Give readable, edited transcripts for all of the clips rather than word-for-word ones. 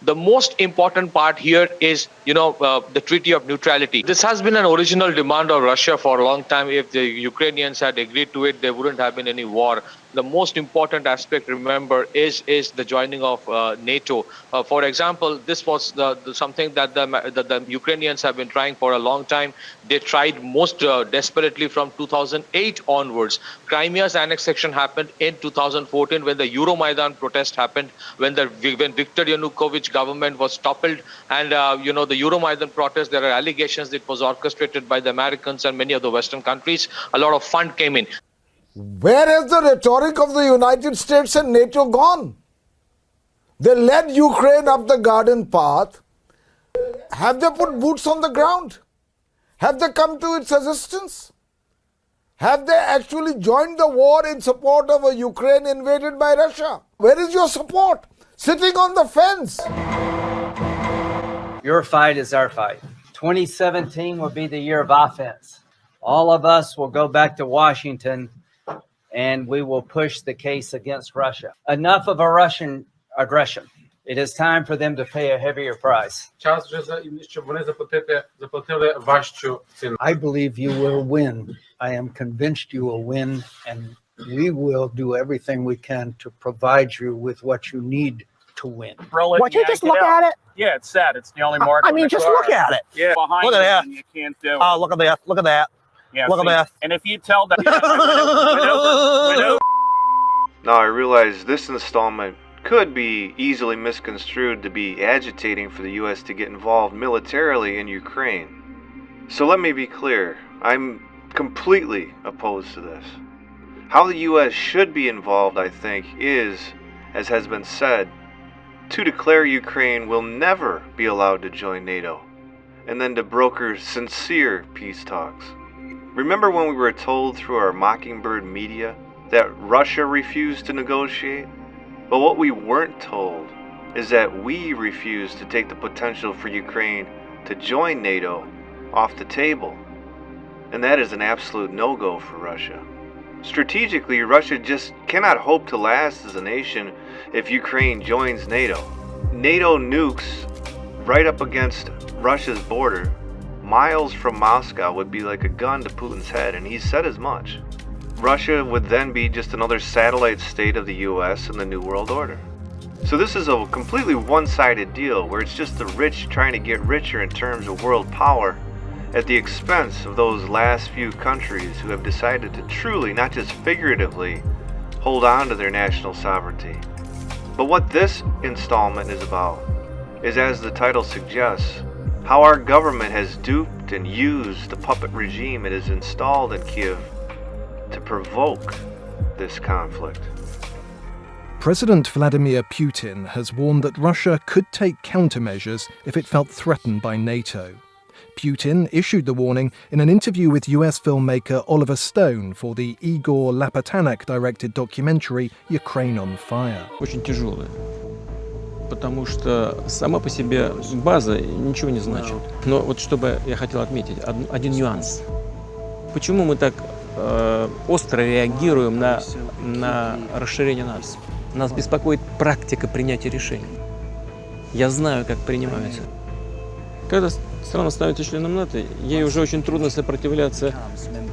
The most important part here is, the Treaty of Neutrality. This has been an original demand of Russia for a long time. If the Ukrainians had agreed to it, there wouldn't have been any war. The most important aspect, remember, is the joining of NATO. For example, this was something that the Ukrainians have been trying for a long time. They tried most desperately from 2008 onwards. Crimea's annexation happened in 2014 when the Euromaidan protest happened, when Viktor Yanukovych government was toppled, and the Euromaidan protest, there are allegations it was orchestrated by the Americans and many of the Western countries. A lot of fund came in. Where has the rhetoric of the United States and NATO gone? They led Ukraine up the garden path. Have they put boots on the ground? Have they come to its assistance? Have they actually joined the war in support of a Ukraine invaded by Russia? Where is your support? Sitting on the fence. Your fight is our fight. 2017 will be the year of offense. All of us will go back to Washington and we will push the case against Russia. Enough of a Russian aggression. It is time for them to pay a heavier price. I believe you will win. I am convinced you will win, and we will do everything we can to provide you with what you need to win. Why can't you just look at it? Yeah, it's sad. It's the only mark. I mean, just look at it. Yeah, behind look at that. You can't do it. Oh, look at that. Look at that. Yeah, look at that. And if you tell them, Now I realize this installment could be easily misconstrued to be agitating for the U.S. to get involved militarily in Ukraine. So let me be clear, I'm completely opposed to this. How the U.S. should be involved, I think, is, as has been said, to declare Ukraine will never be allowed to join NATO, and then to broker sincere peace talks. Remember when we were told through our Mockingbird media that Russia refused to negotiate? But what we weren't told is that we refused to take the potential for Ukraine to join NATO off the table. And that is an absolute no-go for Russia. Strategically, Russia just cannot hope to last as a nation if Ukraine joins NATO. NATO nukes right up against Russia's border, miles from Moscow, would be like a gun to Putin's head, and he said as much. Russia would then be just another satellite state of the US and the New World Order. So this is a completely one-sided deal where it's just the rich trying to get richer in terms of world power at the expense of those last few countries who have decided to truly, not just figuratively, hold on to their national sovereignty. But what this installment is about is, as the title suggests, how our government has duped and used the puppet regime it has installed in Kyiv to provoke this conflict. President Vladimir Putin has warned that Russia could take countermeasures if it felt threatened by NATO. Putin issued the warning in an interview with US filmmaker Oliver Stone for the 𝘗𝘢𝘵𝘚-directed documentary Ukraine on Fire. Очень тяжелая, потому что сама по себе база ничего не значит. Но вот чтобы я хотел отметить один нюанс. Почему мы так остро реагируем на расширение НАТО? Нас беспокоит практика принятия решений. Я знаю, как принимаются. Когда страна становится членом НАТО, ей уже очень трудно сопротивляться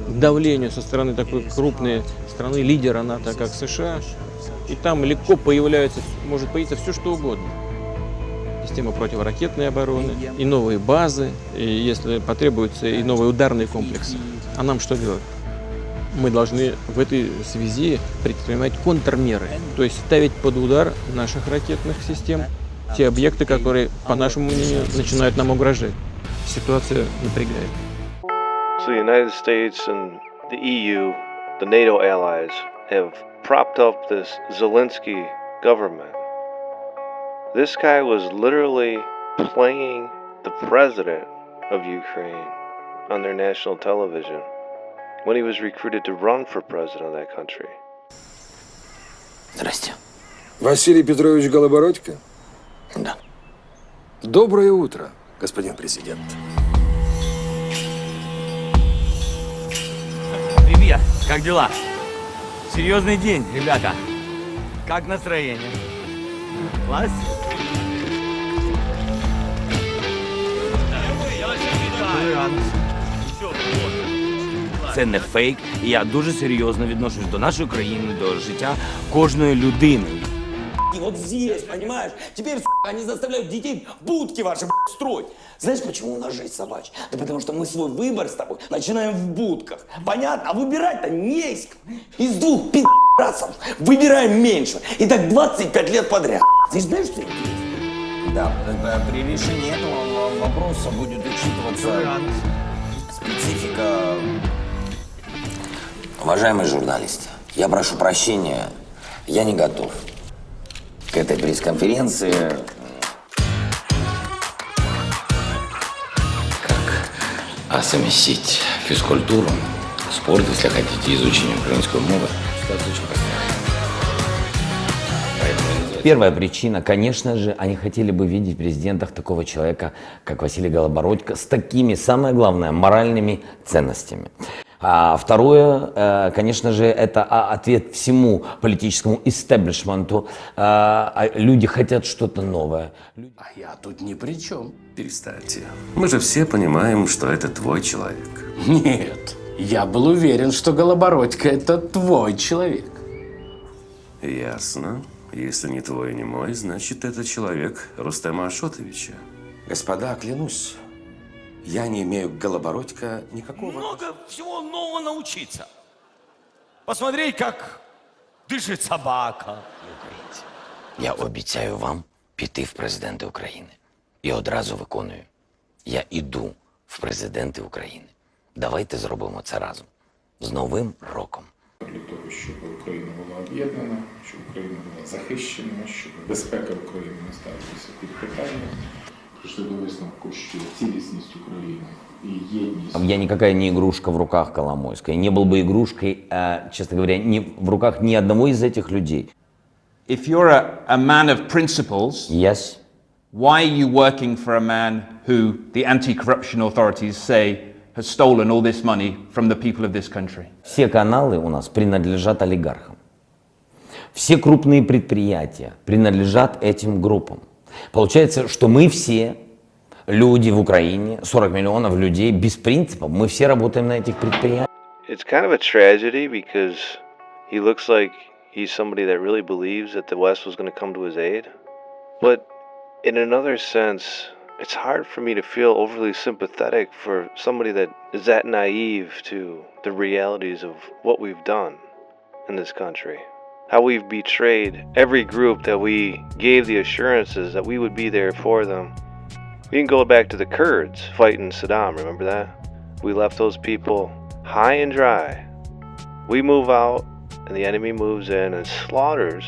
давлению со стороны такой крупной страны, лидера НАТО, как США. И там легко может появиться все, что угодно. Система противоракетной обороны, и новые базы, и, если потребуется, и новые ударные комплексы. А нам что делать? Мы должны в этой связи предпринимать контрмеры, то есть ставить под удар наших ракетных систем те объекты, которые, по нашему мнению, начинают нам угрожать. Ситуация напрягает. So the United States and the EU, the NATO allies, have propped up this Zelensky government. This guy was literally playing the president of Ukraine on their national television when he was recruited to run for president of that country. Здрасте. Василий Петрович 𝘗𝘢𝘵𝘚? Да. Доброе утро, господин президент. Привет, как дела? Серьезный день, ребята. Как настроение? Класс? Це не фейк. І я дуже серйозно відношусь до нашої країни, до життя кожної людини. И вот здесь, понимаешь, теперь они заставляют детей в будки ваши строить. Знаешь, почему у нас жизнь собачья? Да потому что мы свой выбор с тобой начинаем в будках. Понятно? А выбирать-то не из кого. Из двух пи***цев выбираем меньше. И так 25 лет подряд. Ты знаешь, что это есть? Да, при решении этого вопроса будет учитываться специфика. Уважаемые журналисты, я прошу прощения, я не готов к этой пресс-конференции. Как совместить физкультуру, спорт, если хотите, изучение украинской мовы. Первая причина, конечно же, они хотели бы видеть в президентах такого человека, как Василий ГОЛОБОРОДЬКО, с такими, самое главное, моральными ценностями. А второе, конечно же, это ответ всему политическому истеблишменту. Люди хотят что-то новое. А я тут ни при чем. Перестаньте. Мы же все понимаем, что это твой человек. Нет, я был уверен, что Голобородько – это твой человек. Ясно. Если не твой, не мой, значит, это человек Рустема Ашотовича. Господа, клянусь, я не имею к Голобородько никакого... Много всего нового научиться. Посмотреть, как дышит собака. Я обіцяю вам піти в президенти України. І одразу виконую. Я іду в президенти України. Давайте зробимо це разом. З Новим роком. Для того, щоб Україна була об'єднана, щоб Україна була захищена, щоб безпека України не ставилася під питання. Прийшли до висновку, що цілісність України и єдність... Я никакая не игрушка в руках Коломойской. Не был бы игрушкой, честно говоря, в руках ни одного из этих людей. If you're a man of principles, yes. Why are you working for a man who the anti-corruption authorities say has stolen all this money from the people of this country? Все каналы у нас принадлежат олигархам. Все крупные предприятия принадлежат этим группам. Получается, что мы все люди в Украине, 40 миллионов людей без принципов, мы все работаем на этих предприятиях. It's kind of a tragedy because he looks like he's somebody that really believes that the West was going to come to his aid. But in another sense, it's hard for me to feel overly sympathetic for somebody that is that naive to the realities of what we've done in this country. How we've betrayed every group that we gave the assurances that we would be there for them. We can go back to the Kurds fighting Saddam, remember that? We left those people high and dry. We move out and the enemy moves in and slaughters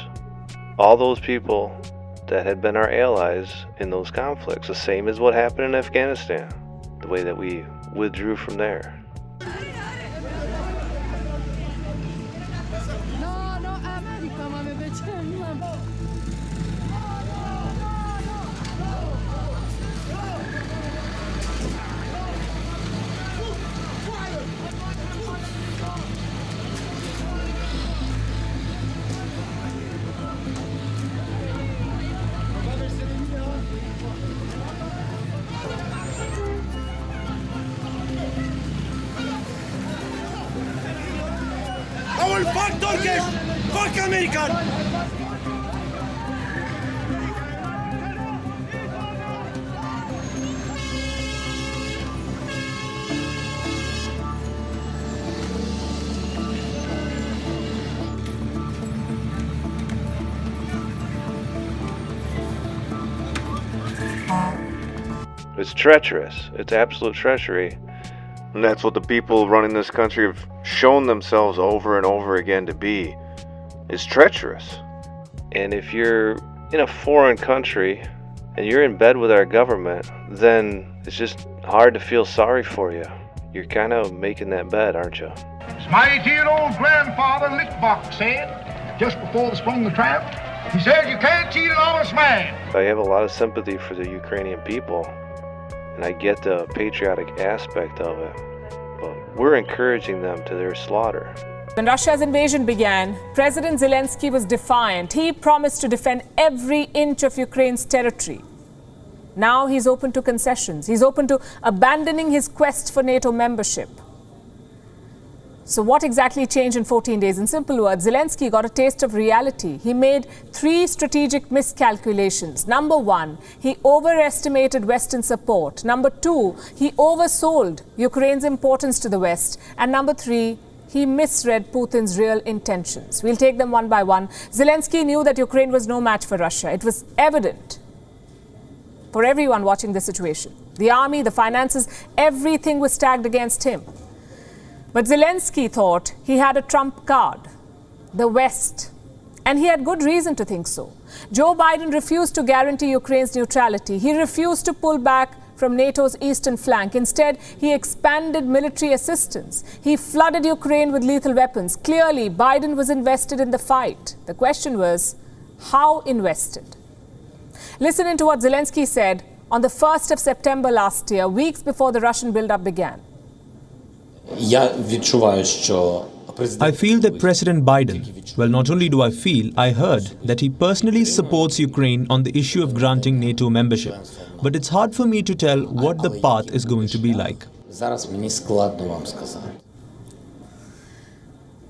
all those people that had been our allies in those conflicts, the same as what happened in Afghanistan, the way that we withdrew from there. I will fuck Turkish! Fuck American! It's treacherous. It's absolute treachery. And that's what the people running this country have shown themselves over and over again to be. It's treacherous. And if you're in a foreign country and you're in bed with our government, then it's just hard to feel sorry for you. You're kind of making that bed, aren't you? As my dear old grandfather Lickbach said, just before they sprung the trap, he said, you can't cheat an honest man. I have a lot of sympathy for the Ukrainian people, and I get the patriotic aspect of it, but we're encouraging them to their slaughter. When Russia's invasion began, President Zelensky was defiant. He promised to defend every inch of Ukraine's territory. Now he's open to concessions. He's open to abandoning his quest for NATO membership. So what exactly changed in 14 days? In simple words, Zelensky got a taste of reality. He made 3 strategic miscalculations. Number 1, he overestimated Western support. Number 2, he oversold Ukraine's importance to the West. And number 3, he misread Putin's real intentions. We'll take them one by one. Zelensky knew that Ukraine was no match for Russia. It was evident for everyone watching the situation. The army, the finances, everything was stacked against him. But Zelensky thought he had a trump card, the West. And he had good reason to think so. Joe Biden refused to guarantee Ukraine's neutrality. He refused to pull back from NATO's eastern flank. Instead, he expanded military assistance. He flooded Ukraine with lethal weapons. Clearly, Biden was invested in the fight. The question was, how invested? Listen into what Zelensky said on the 1st of September last year, weeks before the Russian buildup began. I feel that President Biden, well, not only do I feel, I heard that he personally supports Ukraine on the issue of granting NATO membership. But it's hard for me to tell what the path is going to be like.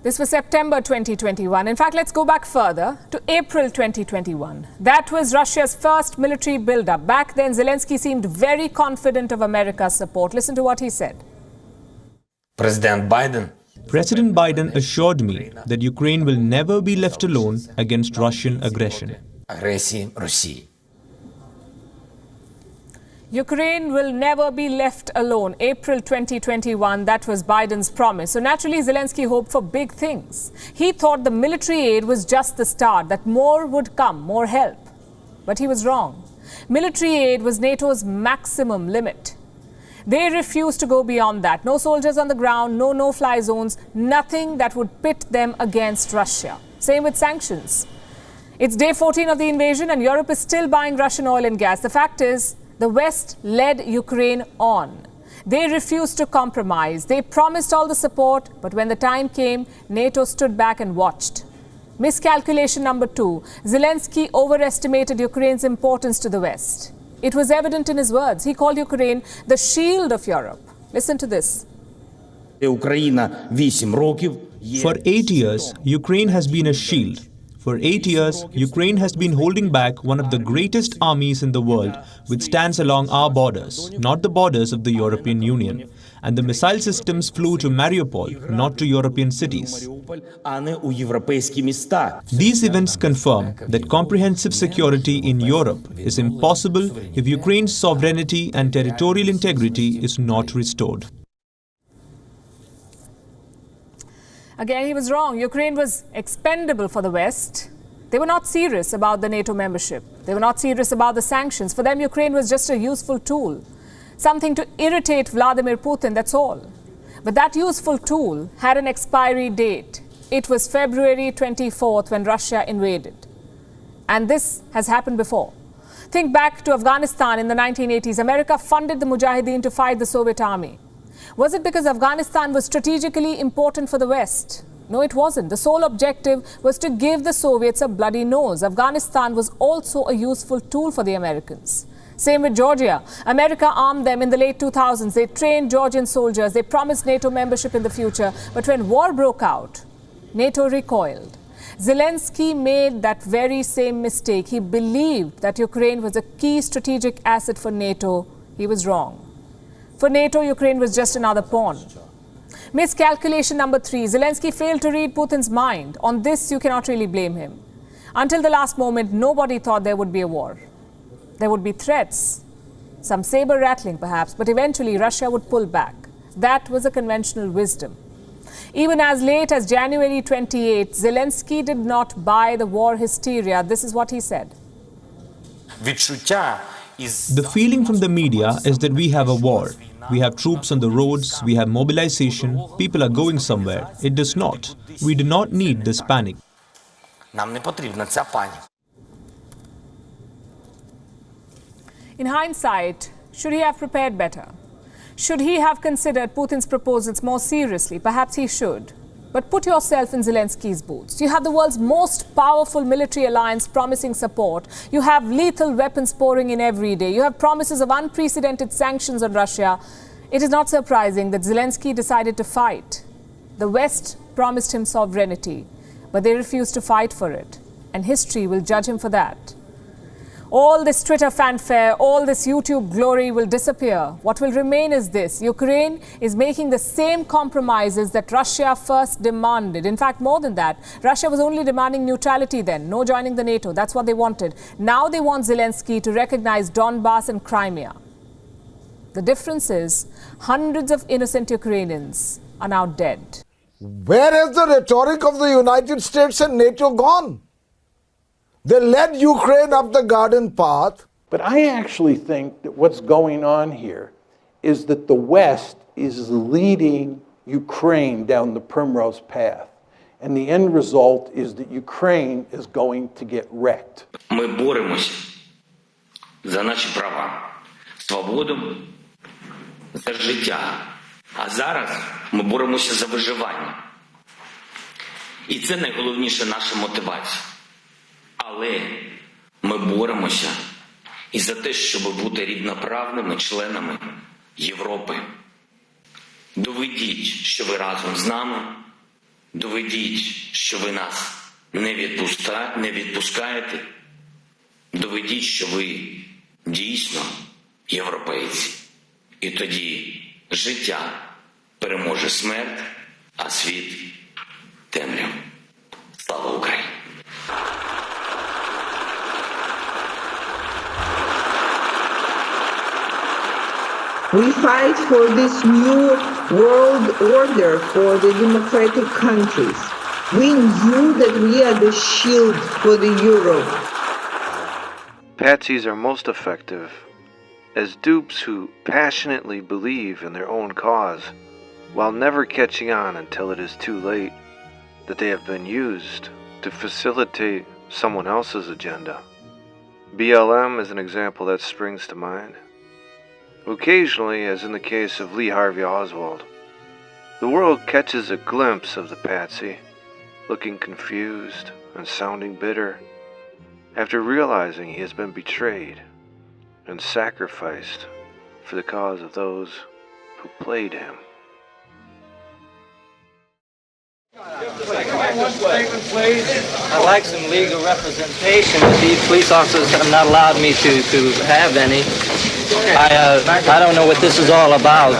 This was September 2021. In fact, let's go back further to April 2021. That was Russia's first military buildup. Back then, Zelensky seemed very confident of America's support. Listen to what he said. President Biden assured me that Ukraine will never be left alone against Russian aggression. Ukraine will never be left alone. April 2021, that was Biden's promise. So naturally, Zelensky hoped for big things. He thought the military aid was just the start, that more would come, more help. But he was wrong. Military aid was NATO's maximum limit. They refused to go beyond that. No soldiers on the ground, no no-fly zones, nothing that would pit them against Russia. Same with sanctions. It's day 14 of the invasion and Europe is still buying Russian oil and gas. The fact is, the West led Ukraine on. They refused to compromise. They promised all the support, but when the time came, NATO stood back and watched. Miscalculation number 2. Zelensky overestimated Ukraine's importance to the West. It was evident in his words. He called Ukraine the shield of Europe. Listen to this. For 8 years, Ukraine has been a shield. For 8 years, Ukraine has been holding back one of the greatest armies in the world, which stands along our borders, not the borders of the European Union. And the missile systems flew to Mariupol, not to European cities. These events confirm that comprehensive security in Europe is impossible if Ukraine's sovereignty and territorial integrity is not restored. Again, he was wrong. Ukraine was expendable for the West. They were not serious about the NATO membership. They were not serious about the sanctions. For them, Ukraine was just a useful tool. Something to irritate Vladimir Putin, that's all. But that useful tool had an expiry date. It was February 24th when Russia invaded. And this has happened before. Think back to Afghanistan in the 1980s. America funded the Mujahideen to fight the Soviet army. Was it because Afghanistan was strategically important for the West? No, it wasn't. The sole objective was to give the Soviets a bloody nose. Afghanistan was also a useful tool for the Americans. Same with Georgia. America armed them in the late 2000s. They trained Georgian soldiers. They promised NATO membership in the future. But when war broke out, NATO recoiled. Zelensky made that very same mistake. He believed that Ukraine was a key strategic asset for NATO. He was wrong. For NATO, Ukraine was just another pawn. Miscalculation number 3. Zelensky failed to read Putin's mind. On this, you cannot really blame him. Until the last moment, nobody thought there would be a war. There would be threats, some saber rattling perhaps, but eventually Russia would pull back. That was a conventional wisdom. Even as late as January 28, Zelensky did not buy the war hysteria. This is what he said. The feeling from the media is that we have a war. We have troops on the roads, we have mobilization, people are going somewhere. It does not. We do not need this panic. In hindsight, should he have prepared better? Should he have considered Putin's proposals more seriously? Perhaps he should. But put yourself in Zelensky's boots. You have the world's most powerful military alliance promising support. You have lethal weapons pouring in every day. You have promises of unprecedented sanctions on Russia. It is not surprising that Zelensky decided to fight. The West promised him sovereignty, but they refused to fight for it, and history will judge him for that. All this Twitter fanfare, all this YouTube glory will disappear. What will remain is this: Ukraine is making the same compromises that Russia first demanded. In fact, more than that, Russia was only demanding neutrality then, no joining the NATO. That's what they wanted. Now they want Zelensky to recognize Donbass and Crimea. The difference is hundreds of innocent Ukrainians are now dead. Where has the rhetoric of the United States and NATO gone? They led Ukraine up the garden path. But I actually think that what's going on here is that the West is leading Ukraine down the primrose path. And the end result is that Ukraine is going to get wrecked. Ми боремося за наші права, свободу, за життя. А зараз ми боремося за виживання. І це найголовніша наша мотивація. Але ми боремося і за те, щоб бути рівноправними членами Європи. Доведіть, що ви разом з нами. Доведіть, що ви нас не відпускаєте. Доведіть, що ви дійсно європейці. І тоді життя переможе смерть, а світ – темряву. Слава Україні! We fight for this new world order for the democratic countries. We knew that we are the shield for the euro. Patsies are most effective as dupes who passionately believe in their own cause, while never catching on until it is too late that they have been used to facilitate someone else's agenda. BLM is an example that springs to mind. Occasionally, as in the case of Lee Harvey Oswald, the world catches a glimpse of the patsy, looking confused and sounding bitter, after realizing he has been betrayed and sacrificed for the cause of those who played him. I'd like some legal representation, but these police officers have not allowed me to have any. I don't know what this is all about.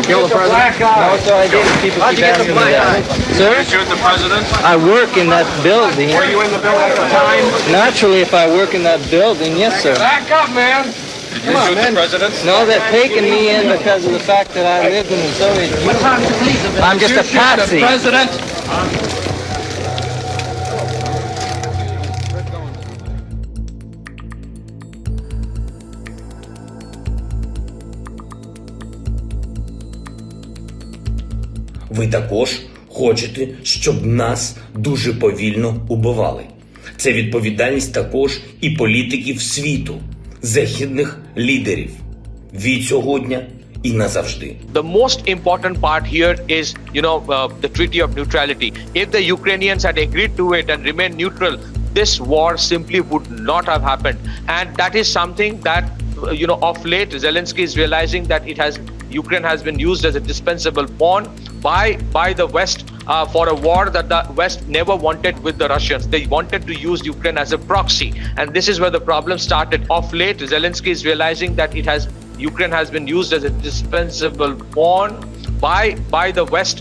Kill the president? No, sir, I didn't. People keep asking me that. Sir? You shoot the president? I work in that building. Were you in the building at the time? Naturally, if I work in that building, yes, sir. Back up, man! Did you shoot the president? No, they're taking me in because of the fact that I lived in the Soviet Union. I'm just a patsy. The president? Ви також хочете, щоб нас дуже повільно убивали. Це відповідальність також і політиків світу, західних лідерів. Від сьогодні і назавжди. The most important part here is, the Treaty of Neutrality. If the Ukrainians had agreed to it and remained neutral, this war simply would not have happened. And that is something that, of late, Zelensky is realizing that Ukraine has been used as a dispensable pawn by the West for a war that the West never wanted with the Russians. They wanted to use Ukraine as a proxy, and this is where the problem started. Of late, Zelensky is realizing that Ukraine has been used as a dispensable pawn by the West.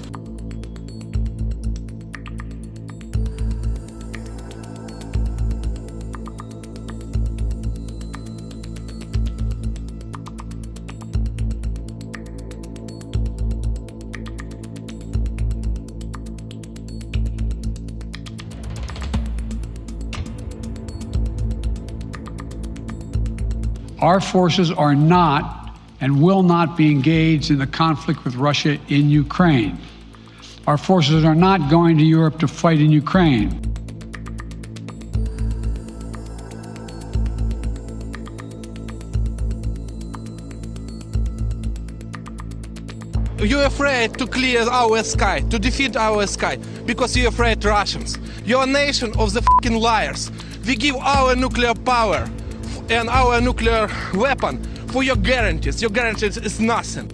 Our forces are not and will not be engaged in the conflict with Russia in Ukraine. Our forces are not going to Europe to fight in Ukraine. You're afraid to clear our sky, to defeat our sky, because you're afraid Russians. You're a nation of the fucking liars. We give our nuclear power and our nuclear weapon for your guarantees. Your guarantees is nothing.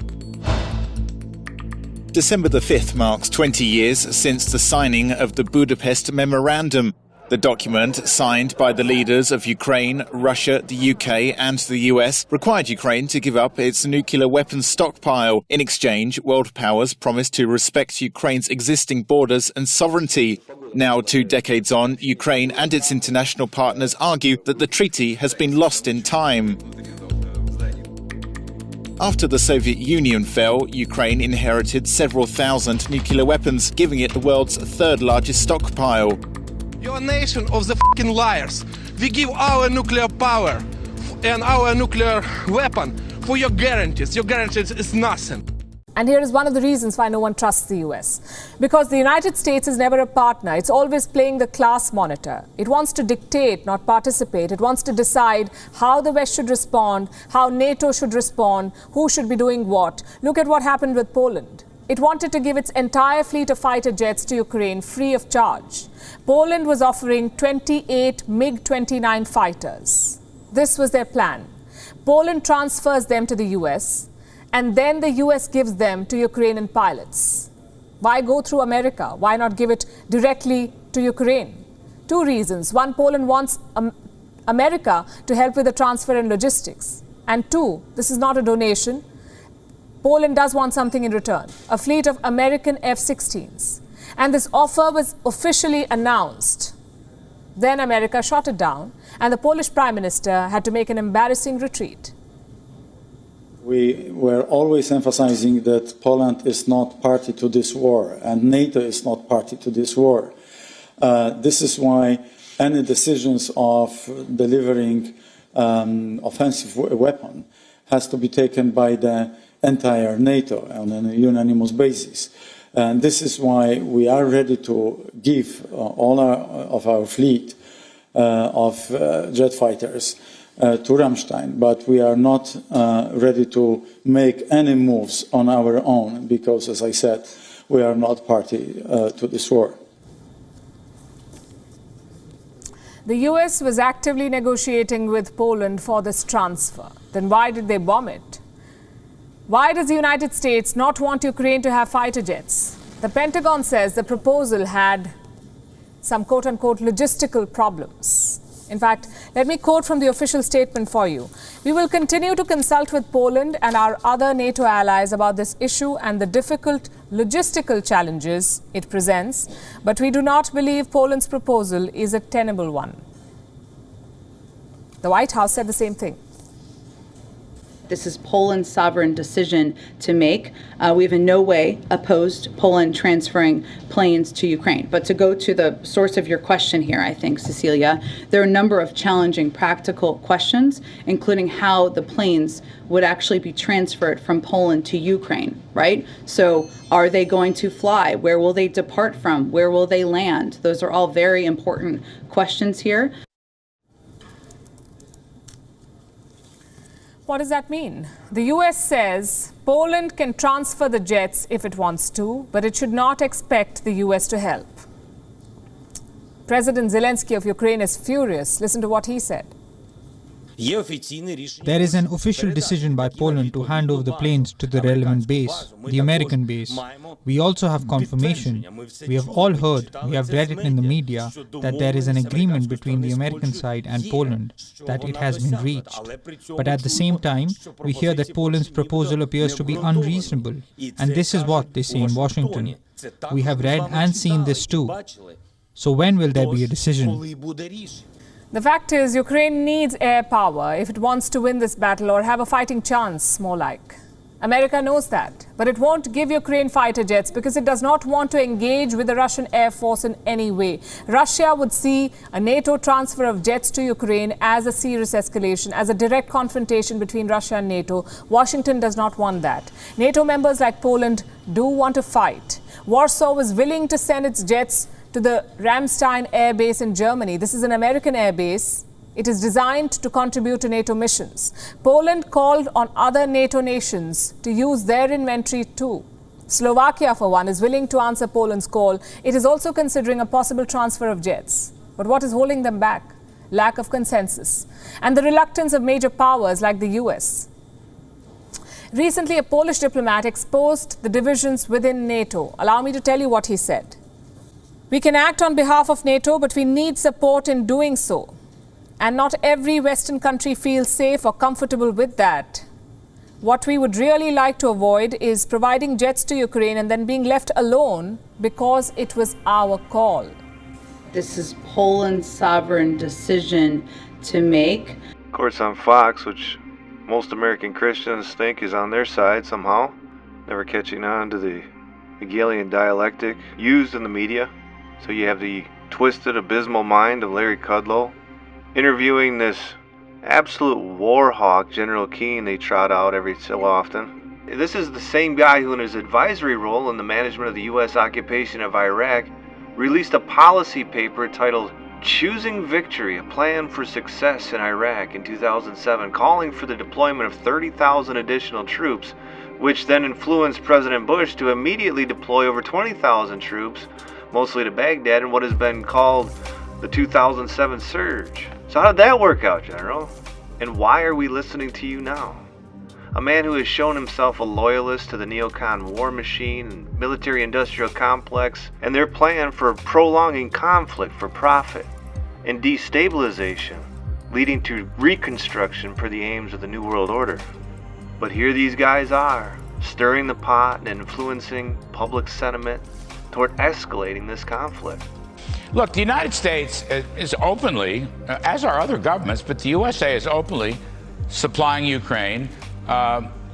December the 5th marks 20 years since the signing of the Budapest Memorandum. The document, signed by the leaders of Ukraine, Russia, the UK and the US, required Ukraine to give up its nuclear weapons stockpile. In exchange, world powers promised to respect Ukraine's existing borders and sovereignty. Now, 2 decades on, Ukraine and its international partners argue that the treaty has been lost in time. After the Soviet Union fell, Ukraine inherited several thousand nuclear weapons, giving it the world's third largest stockpile. You're a nation of the fucking liars. We give our nuclear power and our nuclear weapon for your guarantees. Your guarantees is nothing. And here is one of the reasons why no one trusts the US. Because the United States is never a partner. It's always playing the class monitor. It wants to dictate, not participate. It wants to decide how the West should respond, how NATO should respond, who should be doing what. Look at what happened with Poland. It wanted to give its entire fleet of fighter jets to Ukraine free of charge. Poland was offering 28 MiG-29 fighters. This was their plan. Poland transfers them to the US, and then the US gives them to Ukrainian pilots. Why go through America? Why not give it directly to Ukraine? 2 reasons. 1, Poland wants America to help with the transfer and logistics. And 2, this is not a donation. Poland does want something in return, a fleet of American F-16s. And this offer was officially announced. Then America shot it down, and the Polish Prime Minister had to make an embarrassing retreat. We were always emphasizing that Poland is not party to this war, and NATO is not party to this war. This is why any decisions of delivering offensive weapon has to be taken by the entire NATO on a unanimous basis. And this is why we are ready to give all of our fleet of jet fighters to Ramstein, but we are not ready to make any moves on our own because, as I said, we are not party to this war. The US was actively negotiating with Poland for this transfer. Then why did they bomb it? Why does the United States not want Ukraine to have fighter jets? The Pentagon says the proposal had some quote-unquote logistical problems. In fact, let me quote from the official statement for you. We will continue to consult with Poland and our other NATO allies about this issue and the difficult logistical challenges it presents, but we do not believe Poland's proposal is a tenable one. The White House said the same thing. This is Poland's sovereign decision to make. We have in no way opposed Poland transferring planes to Ukraine. But to go to the source of your question here, I think, Cecilia, there are a number of challenging practical questions, including how the planes would actually be transferred from Poland to Ukraine, right? So are they going to fly? Where will they depart from? Where will they land? Those are all very important questions here. What does that mean? The US says Poland can transfer the jets if it wants to, but it should not expect the US to help. President Zelensky of Ukraine is furious. Listen to what he said. There is an official decision by Poland to hand over the planes to the relevant base, the American base. We also have confirmation. We have all heard, we have read it in the media, that there is an agreement between the American side and Poland, that it has been reached. But at the same time, we hear that Poland's proposal appears to be unreasonable. And this is what they say in Washington. We have read and seen this too. So when will there be a decision? The fact is, Ukraine needs air power if it wants to win this battle or have a fighting chance, more like. America knows that, but it won't give Ukraine fighter jets because it does not want to engage with the Russian Air Force in any way. Russia would see a NATO transfer of jets to Ukraine as a serious escalation, as a direct confrontation between Russia and NATO. Washington does not want that. NATO members like Poland do want to fight. Warsaw was willing to send its jets to the Ramstein air base in Germany. This is an American air base. It is designed to contribute to NATO missions. Poland called on other NATO nations to use their inventory too. Slovakia, for one, is willing to answer Poland's call. It is also considering a possible transfer of jets. But what is holding them back? Lack of consensus and the reluctance of major powers like the US. Recently, a Polish diplomat exposed the divisions within NATO. Allow me to tell you what he said. We can act on behalf of NATO, but we need support in doing so. And not every Western country feels safe or comfortable with that. What we would really like to avoid is providing jets to Ukraine and then being left alone because it was our call. This is Poland's sovereign decision to make. Of course, on Fox, which most American Christians think is on their side somehow, never catching on to the Hegelian dialectic used in the media. So you have the twisted, abysmal mind of Larry Kudlow interviewing this absolute war hawk, General Keane, they trot out every so often. This is the same guy who, in his advisory role in the management of the U.S. occupation of Iraq, released a policy paper titled Choosing Victory, a Plan for Success in Iraq in 2007, calling for the deployment of 30,000 additional troops, which then influenced President Bush to immediately deploy over 20,000 troops, mostly to Baghdad, in what has been called the 2007 surge. So how did that work out, General? And why are we listening to you now? A man who has shown himself a loyalist to the neocon war machine and military-industrial complex and their plan for prolonging conflict for profit and destabilization, leading to reconstruction per the aims of the New World Order. But here these guys are, stirring the pot and influencing public sentiment toward escalating this conflict. Look, the United States is openly, as are other governments, but the USA is openly supplying Ukraine,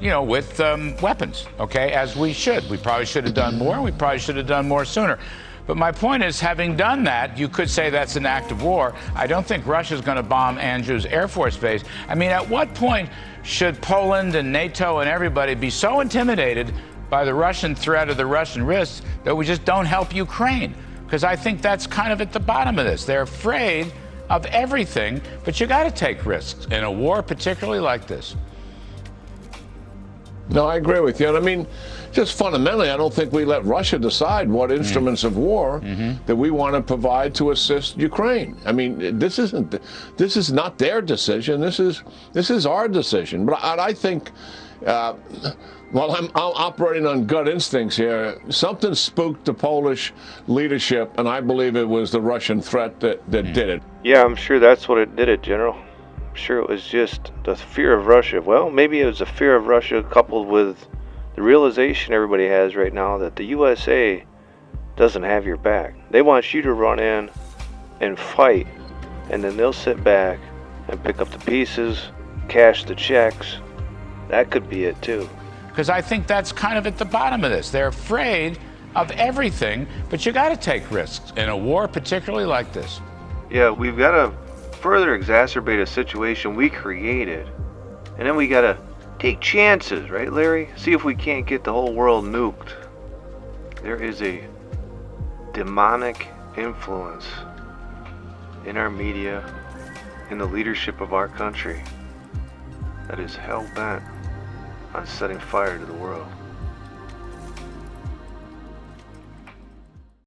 with weapons, okay, as we should. We probably should have done more. We probably should have done more sooner. But my point is, having done that, you could say that's an act of war. I don't think Russia's going to bomb Andrews Air Force Base. I mean, at what point should Poland and NATO and everybody be so intimidated by the Russian threat or the Russian risks that we just don't help Ukraine? Because I think that's kind of at the bottom of this. They're afraid of everything, but you got to take risks in a war, particularly like this. No, I agree with you. And I mean, just fundamentally, I don't think we let Russia decide what instruments of war that we want to provide to assist Ukraine. I mean, this is not their decision. This is our decision. But I think, while I'm operating on gut instincts here, something spooked the Polish leadership, and I believe it was the Russian threat that did it. Yeah, I'm sure that's what did it, General. I'm sure it was just the fear of Russia. Well, maybe it was the fear of Russia coupled with the realization everybody has right now that the USA doesn't have your back. They want you to run in and fight, and then they'll sit back and pick up the pieces, cash the checks. That could be it too. Because I think that's kind of at the bottom of this. They're afraid of everything, but you got to take risks in a war, particularly like this. Yeah, we've got to further exacerbate a situation we created, and then we got to take chances, right, Larry? See if we can't get the whole world nuked. There is a demonic influence in our media, in the leadership of our country, that is hell-bent on setting fire to the world.